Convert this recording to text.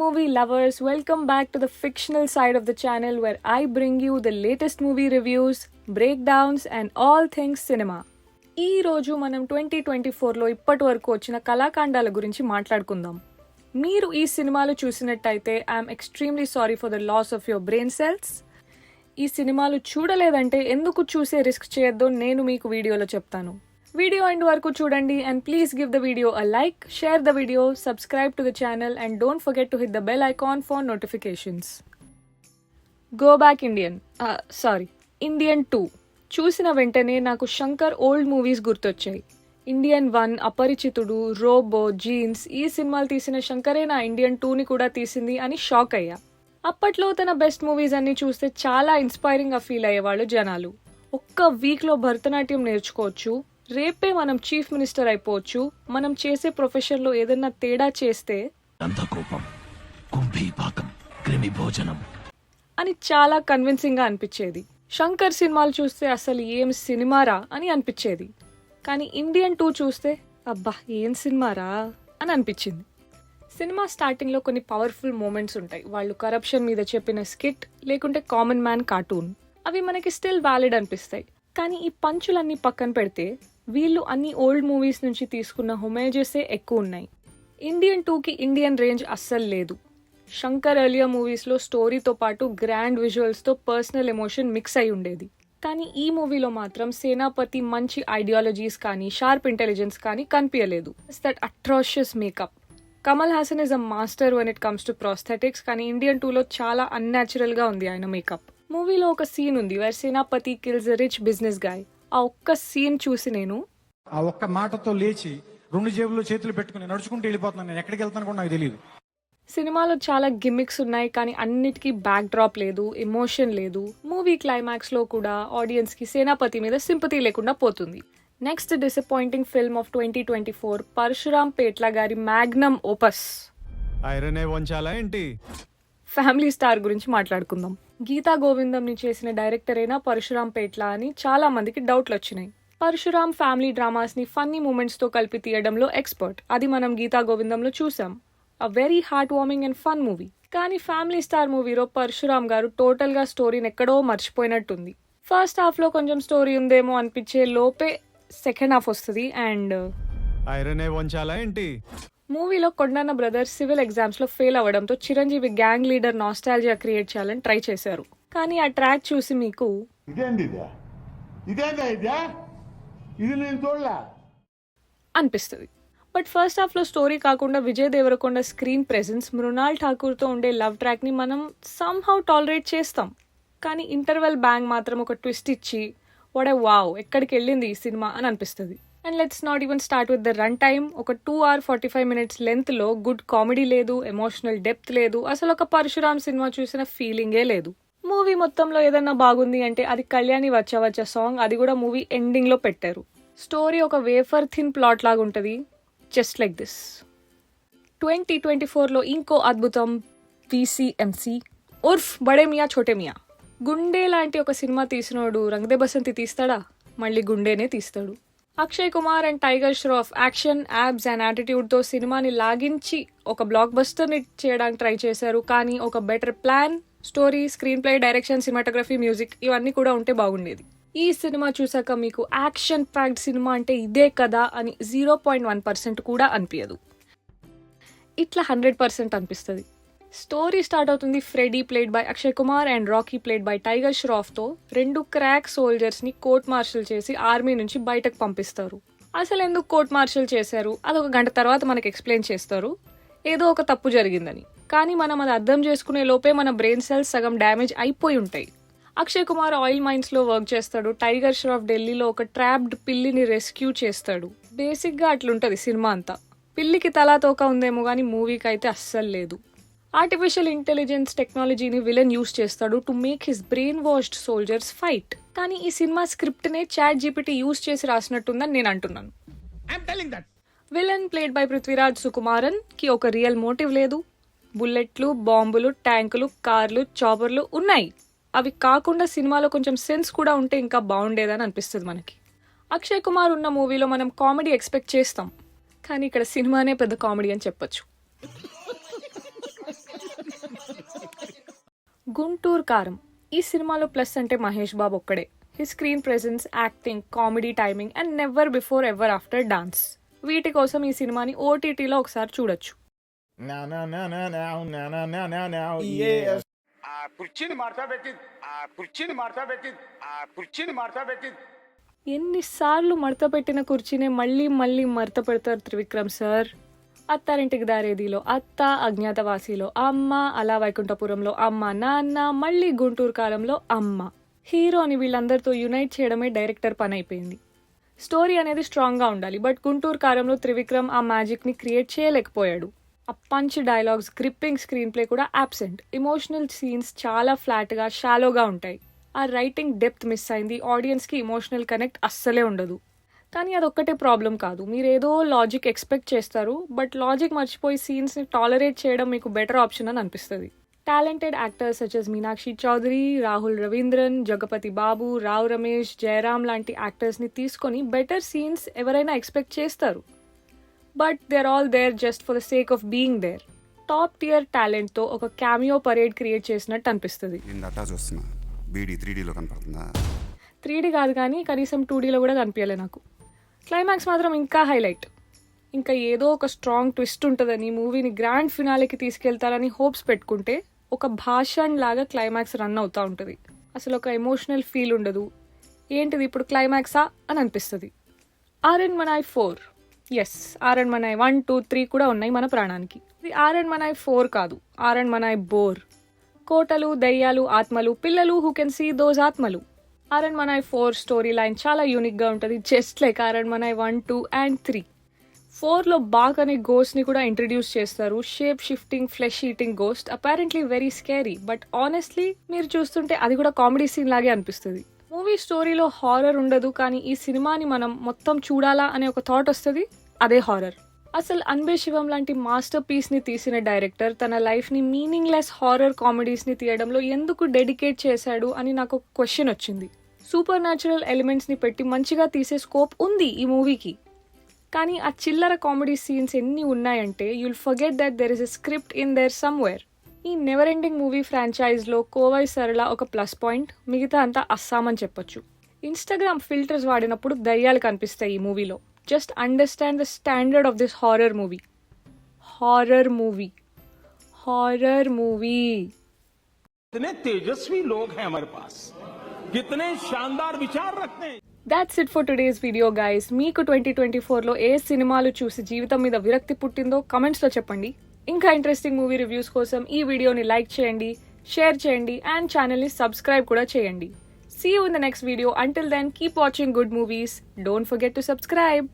movie lovers, welcome back to the fictional side of the channel where I bring you the latest movie reviews, breakdowns and all things cinema. ఈ రోజు మనం 2024లో ఇప్పటి వరకు వచ్చిన కళాఖండాల గురించి మాట్లాడుకుందాం. మీరు ఈ సినిమాలు చూసినట్టయితే I'm extremely sorry for the loss of your brain cells. ఈ సినిమాలు చూడలేదంటే ఎందుకు చూసే రిస్క్ చేయొద్దో నేను మీకు వీడియోలో చెప్తాను. వీడియో ఎండ్ వరకు చూడండి and please give the video a like, share the video, subscribe to the channel and don't forget to hit the bell icon for notifications. Go Back Indian. Indian 2. చూసిన వెంటనే నాకు Shankar old movies గుర్తొచ్చాయి. Indian 1, అపరిచితుడు, robo, jeans ఈ సినిమాలు తీసిన శంకరే నా Indian 2ని కూడా తీసింది అని షాక్ అయ్యా. అప్పట్లో తన బెస్ట్ మూవీస్ అన్ని చూస్తే చాలా ఇన్స్పైరింగ్గా ఫీల్ అయ్యేవాళ్ళు జనాలు. ఒక్క వీక్లో భరతనాట్యం నేర్చుకోవచ్చు, రేపే మనం చీఫ్ మినిస్టర్ అయిపోవచ్చు, మనం చేసే ప్రొఫెషన్లో ఏదన్నా తేడా చేస్తే అని చాలా కన్విన్సింగ్గా అనిపించేది. శంకర్ సినిమాలు చూస్తే అసలు ఏం సినిమారా అని అనిపించేది. కానీ ఇండియన్ 2 చూస్తే అబ్బా ఏం సినిమారా అని అనిపించింది. సినిమా స్టార్టింగ్లో కొన్ని పవర్ఫుల్ మూమెంట్స్ ఉంటాయి. వాళ్ళు కరప్షన్ మీద చెప్పిన స్కిట్ లేకుంటే కామన్ మ్యాన్ కార్టూన్, అవి మనకి స్టిల్ వ్యాలిడ్ అనిపిస్తాయి. కానీ ఈ పంచులన్నీ పక్కన పెడితే వీళ్ళు అన్ని ఓల్డ్ మూవీస్ నుంచి తీసుకున్న హోమేజెసే ఎక్కువ ఉన్నాయి. ఇండియన్ 2కి ఇండియన్ రేంజ్ అస్సలు లేదు. శంకర్ ఎర్లియర్ మూవీస్లో స్టోరీతో పాటు గ్రాండ్ విజువల్స్తో పర్సనల్ ఎమోషన్ మిక్స్ అయి ఉండేది. కానీ ఈ మూవీలో మాత్రం సేనాపతి మంచి ఐడియాలజీస్ కానీ షార్ప్ ఇంటెలిజెన్స్ కానీ కనిపించలేదు. That atrocious makeup. Kamal Haasan is a master when it comes to prosthetics, కానీ ఇండియన్ 2లో చాలా అన్యాచురల్గా ఉంది ఆయన మేకప్. మూవీలో ఒక సీన్ ఉంది where Senapathi kills a rich business guy. ఆ ఒక్క సీన్ చూసి నేను ఆ ఒక్క మాటతో లేచి 2 జేబుల్లో చేతులు పెట్టుకుని నడుచుకుంటూ వెళ్ళిపోతున్నాను. నేను ఎక్కడికి వెళ్తాను కూడా నాకు తెలియదు. సినిమాలో చాలా గిమ్మిక్స్ ఉన్నాయి, కానీ అన్నిటికీ బ్యాక్ డ్రాప్ లేదు, ఎమోషన్ లేదు. మూవీ క్లైమాక్స్ లో కూడా ఆడియన్స్ కి సేనాపతి మీద సింపతి లేకుండా పోతుంది. Next disappointing film of 2024 Parasuram Petla గారి మ్యాగ్నమ్ ఓపస్ ఫ్యామిలీ స్టార్ గురించి మాట్లాడుకుందాం. గీతా గోవిందంని చేసిన డైరెక్టరేనా పరశురామ్ పేట్ల అని చాలా మందికి డౌట్లు వచ్చినాయి. పరశురామ్ ఫ్యామిలీ డ్రామాస్ ని ఫన్నీ మూమెంట్స్ తో కలిపి తీయడంలో ఎక్స్పర్ట్. అది మనం గీతా గోవిందంలో చూసాం. A very heart warming and fun movie. కానీ ఫ్యామిలీ స్టార్ మూవీలో పరశురామ్ గారు టోటల్ గా స్టోరీని ఎక్కడో మర్చిపోయినట్టుంది. ఫస్ట్ హాఫ్ లో కొంచెం స్టోరీ ఉందేమో అనిపించే లోపే సెకండ్ హాఫ్ వస్తుంది. అండ్ మూవీలో కొండన్న బ్రదర్స్ సివిల్ ఎగ్జామ్స్ లో ఫెయిల్ అవ్వడంతో Chiranjeevi gang leader nostalgia create చేయాలని ట్రై చేశారు. కానీ ఆ ట్రాక్ చూసి మీకు అనిపిస్తుంది. బట్ ఫస్ట్ హాఫ్ లో స్టోరీ కాకుండా విజయ్ దేవరకొండ స్క్రీన్ ప్రెజెన్స్, మృణాల్ ఠాకూర్ తో ఉండే లవ్ ట్రాక్ ని మనం సమ్హౌ టాలరేట్ చేస్తాం. కానీ ఇంటర్వెల్ బ్యాంగ్ మాత్రం ఒక ట్విస్ట్ ఇచ్చి వావ్ ఎక్కడికి వెళ్ళింది ఈ సినిమా అని అనిపిస్తుంది. And let's not even start with the run time. ఒక 2 hours 45 minutes లెంత్ లో గుడ్ కామెడీ లేదు, ఎమోషనల్ డెప్త్ లేదు, అసలు ఒక పరశురామ్ సినిమా చూసిన ఫీలింగే లేదు. మూవీ మొత్తంలో ఏదన్నా బాగుంది అంటే అది కళ్యాణి వచ్చా సాంగ్, అది కూడా మూవీ ఎండింగ్ లో పెట్టారు. స్టోరీ ఒక వేఫర్ థిన్ ప్లాట్ లాగా ఉంటుంది, జస్ట్ లైక్ దిస్. 2024లో ఇంకో అద్భుతం VCMC ఉర్ఫ్ బడే మియా ఛోటే మియా. గుండె లాంటి ఒక సినిమా తీసినోడు రంగదే బసంతి తీస్తాడా? మళ్ళీ గుండెనే తీస్తాడు. Akshay Kumar and tiger Shroff action, abs and attitude తో సినిమాని లాగించి ఒక బ్లాక్ బస్టర్ ని చేయడానికి ట్రై చేశారు. కానీ ఒక better plan, story, screen play, direction, cinematography, music ఇవన్నీ కూడా ఉంటే బాగుండేది. ఈ సినిమా చూసాక మీకు యాక్షన్ ప్యాక్డ్ సినిమా అంటే ఇదే కదా అని 0.1% కూడా అనిపించదు. ఇట్లా 100% అనిపిస్తుంది. స్టోరీ స్టార్ట్ అవుతుంది. Freddie played by Akshay Kumar and Rocky played by tiger Shroff తో 2 క్రాక్ సోల్జర్స్ ని కోర్ట్ మార్షల్ చేసి ఆర్మీ నుంచి బయటకు పంపిస్తారు. అసలు ఎందుకు కోర్ట్ మార్షల్ చేశారు అదొక గంట తర్వాత మనకు ఎక్స్ప్లెయిన్ చేస్తారు, ఏదో ఒక తప్పు జరిగిందని. కానీ మనం అది అర్థం చేసుకునే లోపే మన బ్రెయిన్ సెల్స్ సగం డ్యామేజ్ అయిపోయి ఉంటాయి. అక్షయ్ కుమార్ ఆయిల్ మైన్స్ లో వర్క్ చేస్తాడు. టైగర్ ష్రాఫ్ ఢిల్లీలో ఒక ట్రాప్డ్ పిల్లిని రెస్క్యూ చేస్తాడు. బేసిక్ గా అట్లుంటది సినిమా అంతా. పిల్లికి తలా తోక ఉందేమో కానీ మూవీకి అయితే అస్సలు లేదు. ఆర్టిఫిషియల్ ఇంటెలిజెన్స్ టెక్నాలజీని విలన్ యూస్ చేస్తాడు to make his brain washed soldiers fight. కానీ ఈ సినిమా స్క్రిప్ట్ నే చాట్ జీపీటీ యూస్ చేసి రాసినట్టుందని నేను అంటున్నాను. Villain played by Prithviraj Sukumaran కి ఒక రియల్ మోటివ్ లేదు. బుల్లెట్లు, బాంబులు, ట్యాంకులు, కార్లు, చాపర్లు ఉన్నాయి. అవి కాకుండా సినిమాలో కొంచెం సెన్స్ కూడా ఉంటే ఇంకా బాగుండేదని అనిపిస్తుంది మనకి. అక్షయ్ కుమార్ ఉన్న మూవీలో మనం కామెడీ ఎక్స్పెక్ట్ చేస్తాం, కానీ ఇక్కడ సినిమానే పెద్ద కామెడీ అని చెప్పొచ్చు. గుంటూరు కారం. ఈ సినిమాలో ప్లస్ అంటే మహేష్ బాబు ఒక్కడే. His screen presence, acting, comedy timing and never before ever after dance. వీటి కోసం ఈ సినిమాని ఓటీటీలో ఒకసారి చూడొచ్చు. ఎన్నిసార్లు మడత పెట్టిన కుర్చీనే మళ్ళీ మళ్ళీ మడత పెడతారు త్రివిక్రమ్ సార్. అత్తారింటికి దారేదిలో అత్త, అజ్ఞాతవాసిలో అమ్మ, అలా వైకుంఠపురంలో అమ్మ నాన్న, మళ్ళీ గుంటూరు కారంలో అమ్మ. హీరోని వీళ్ళందరితో యునైట్ చేయడమే డైరెక్టర్ పని అయిపోయింది. స్టోరీ అనేది స్ట్రాంగ్గా ఉండాలి, బట్ గుంటూరు కారంలో త్రివిక్రమ్ ఆ మ్యాజిక్ని క్రియేట్ చేయలేకపోయాడు. ఆ punch dialogues, gripping screen play కూడా అబ్సెంట్. ఎమోషనల్ సీన్స్ చాలా ఫ్లాట్గా, షాలోగా ఉంటాయి. ఆ రైటింగ్ డెప్త్ మిస్ అయింది. ఆడియన్స్కి ఎమోషనల్ కనెక్ట్ అస్సలే ఉండదు. కానీ అదొక్కటే ప్రాబ్లం కాదు. మీరు ఏదో లాజిక్ ఎక్స్పెక్ట్ చేస్తారు, బట్ లాజిక్ మర్చిపోయి సీన్స్ని టాలరేట్ చేయడం మీకు బెటర్ ఆప్షన్ అని అనిపిస్తుంది. Talented actors such as Meenakshi Chaudhary, Rahul Ravindran, Jagapathi Babu, Rao Ramesh, Jayaram లాంటి యాక్టర్స్ని తీసుకొని బెటర్ సీన్స్ ఎవరైనా ఎక్స్పెక్ట్ చేస్తారు. But they are all there just for the sake of being there. Top tier టాలెంట్తో ఒక క్యామియో పరేడ్ క్రియేట్ చేసినట్టు అనిపిస్తుంది. 3D కాదు కానీ కనీసం 2Dలో కూడా కనిపించలే నాకు. క్లైమాక్స్ మాత్రం ఇంకా హైలైట్. ఇంకా ఏదో ఒక స్ట్రాంగ్ ట్విస్ట్ ఉంటుందని, మూవీని గ్రాండ్ ఫినాలేకి తీసుకెళ్తారని హోప్స్ పెట్టుకుంటే ఒక భాషణ్ లాగా క్లైమాక్స్ రన్ అవుతూ ఉంటుంది. అసలు ఒక ఎమోషనల్ ఫీల్ ఉండదు. ఏంటిది ఇప్పుడు క్లైమాక్సా అని అనిపిస్తుంది. ఆర్ఎన్మనాయ్ 4, ఎస్, ఆర్ఎన్మనాయ్ 1, 2, 3 కూడా ఉన్నాయి మన ప్రాణానికి. ఇది ఆర్ఎన్మనాయ్ 4 కాదు, ఆర్ఎన్మనాయ్ బోర్. కోటలు, దయ్యాలు, ఆత్మలు, పిల్లలు హూ కెన్ సీ దోస్ ఆత్మలు. ఆర్ఎన్మనాయ్ 4 స్టోరీ లైన్ చాలా యూనిక్గా ఉంటుంది, జస్ట్ లైక్ ఆర్ఎన్మనాయ్ 1, 2 and 3. 4లో బాగ్ అనే గోస్ట్ని కూడా ఇంట్రడ్యూస్ చేస్తారు. Shape shifting, flesh eating ghost. Apparently very scary, but honestly మీరు చూస్తుంటే అది కూడా కామెడీ సీన్ లాగే అనిపిస్తుంది. మూవీ స్టోరీలో హారర్ ఉండదు, కానీ ఈ సినిమాని మనం మొత్తం చూడాలా అనే ఒక థాట్ వస్తుంది, అదే హారర్. అసలు అన్బే శివం లాంటి మాస్టర్ పీస్ని తీసిన డైరెక్టర్ తన లైఫ్ని మీనింగ్లెస్ హారర్ కామెడీస్ని తీయడంలో ఎందుకు డెడికేట్ చేశాడు అని నాకు ఒక క్వశ్చన్ వచ్చింది. సూపర్ న్యాచురల్ ఎలిమెంట్స్ని పెట్టి మంచిగా తీసే స్కోప్ ఉంది ఈ మూవీకి, కానీ ఆ చిల్లర కామెడీ సీన్స్ ఎన్ని ఉన్నాయంటే you'll forget that there is a script in there somewhere. ఈ నెవర్ ఎండింగ్ మూవీ ఫ్రాంచైజ్లో కోవై సరళ ఒక ప్లస్ పాయింట్, మిగతా అంతా అస్సాం అని చెప్పొచ్చు. ఇన్స్టాగ్రామ్ ఫిల్టర్స్ వాడినప్పుడు దయ్యాలు కనిపిస్తాయి ఈ మూవీలో. Just understand the standard of this horror movie. Horror movie. Horror movie. कितने तेजस्वी लोग हैं हमारे पास, कितने शानदार विचार रखते हैं. That's it for today's video, guys. మీకు 2024లో ఏ సినిమాలు చూసి జీవితం మీద విరక్తి పుట్టిందో కమెంట్స్లో చెప్పండి. ఇంకా ఇంట్రెస్టింగ్ మూవీ రివ్యూస్ కోసం ఈ వీడియోని లైక్ చేయండి, షేర్ చేయండి అండ్ ఛానల్ని సబ్స్క్రైబ్ కూడా చేయండి. See you in the next video. Until then, keep watching good movies. Don't forget to subscribe.